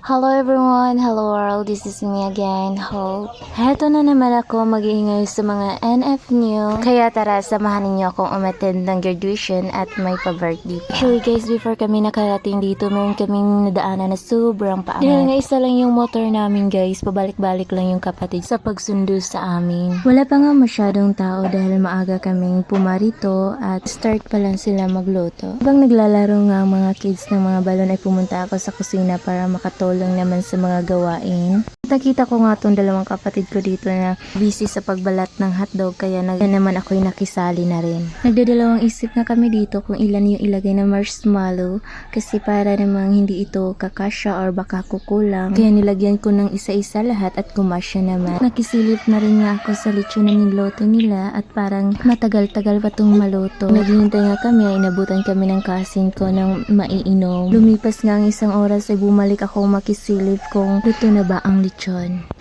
Hello everyone! Hello world! This is me again, Hope. Heto na naman ako mag-iingay sa mga NF new. Kaya tara, samahan ninyo akong umattend ng graduation at may pa-birthday pa. Actually guys, before kami nakarating dito, meron kaming nadaanan na sobrang paangat. Dahil nga isa lang yung motor namin guys, pabalik-balik lang yung kapatid sa pagsundo sa amin. Wala pa nga masyadong tao dahil maaga kaming pumarito at start pa lang sila magluto. Habang naglalaro nga ang mga kids ng mga balon ay pumunta ako sa kusina para makatulong naman sa mga gawain. Nakita ko nga tong dalawang kapatid ko dito na busy sa pagbalat ng hotdog kaya naman ako'y nakisali na rin. Nagdadalawang isip na kami dito kung ilan yung ilagay na marshmallow kasi para namang hindi ito kakasya or baka kukulang. Kaya nilagyan ko ng isa-isa lahat at kumasya naman. Nakisilip na rin nga ako sa lechon na niloto nila at parang matagal-tagal pa tong maluto. Naghihintay nga kami ay inabutan kami ng kasin ko ng maiinom. Lumipas nga ang isang oras ay bumalik ako makisilip kung luto na ba ang lechon.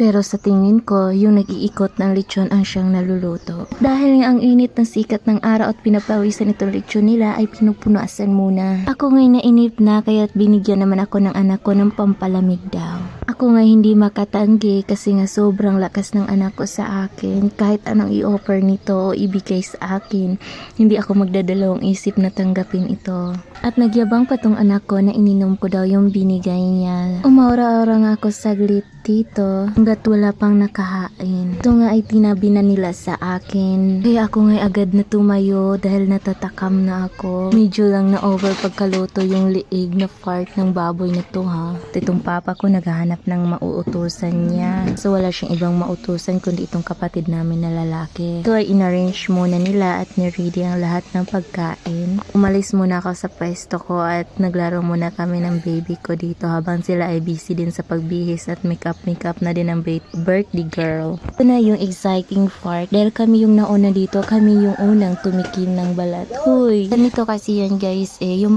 Pero sa tingin ko, yung nag-iikot ng lechon ang siyang naluluto. Dahil nga ang init ng sikat ng araw at pinapawisan itong lechon nila ay pinupunasan muna. Ako ngay nainip na kaya't binigyan naman ako ng anak ko ng pampalamig daw. Ako nga hindi makatanggi kasi nga sobrang lakas ng anak ko sa akin. Kahit anong i-offer nito o ibigay sa akin, hindi ako magdadalawang isip na tanggapin ito. At nagyabang pa tong anak ko na ininom ko daw yung binigay niya. Umaura-ura nga ako saglit dito hanggat wala pang nakahain. Ito nga ay tinabi na nila sa akin. Kaya ako nga agad na tumayo dahil natatakam na ako. Medyo lang na over pagkaluto yung liig na part ng baboy na to ha. Itong papa ko naghahanap ng mauutusan niya. So wala siyang ibang mautusan kundi itong kapatid namin na lalaki. Ito ay inarrange muna nila at niready ang lahat ng pagkain. Umalis muna ako sa pwesto ko at naglaro muna kami ng baby ko dito habang sila ay busy din sa pagbihis at makeup na din ang birthday girl. Ito na yung exciting part dahil kami yung nauna dito, kami yung unang tumikim ng balat. Huy! Ganito kasi yan guys yung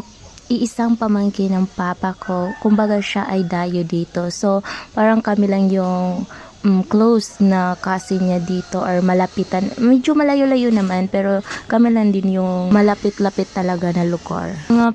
iisang pamangkin ng papa ko, kumbaga siya ay dayo dito. So, parang kami lang yung close na cousin niya dito or malapitan. Medyo malayo-layo naman pero kami lang din yung malapit-lapit talaga na lugar. Mga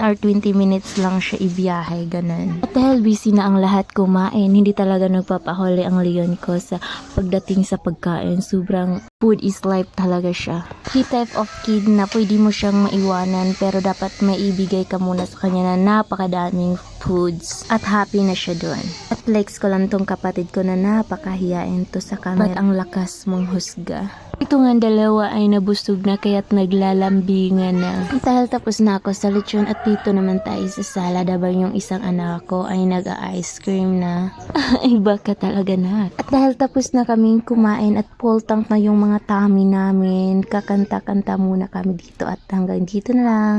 15 or 20 minutes lang siya ibiyahe, ganun. At dahil busy na ang lahat kumain, hindi talaga nagpapahuli ang leon ko sa pagdating sa pagkain. Sobrang food is life talaga siya. He type of kid na pwede mo siyang maiwanan pero dapat maibigay ka muna sa kanya na napakadaming foods at happy na siya doon. At flex ko lang tong kapatid ko na napakahiyain to sa camera. Ba't ang lakas mong husga? Ito nga dalawa ay nabusog na kaya't naglalambingan na. Dahil tapos na ako sa lechon at dito naman tayo sa salad habang yung isang anak ko ay nag-ice cream na. Iba ka talaga na. At dahil tapos na kaming kumain at full tank na yung mga tummy namin, kakanta-kanta muna kami dito at hanggang dito na lang.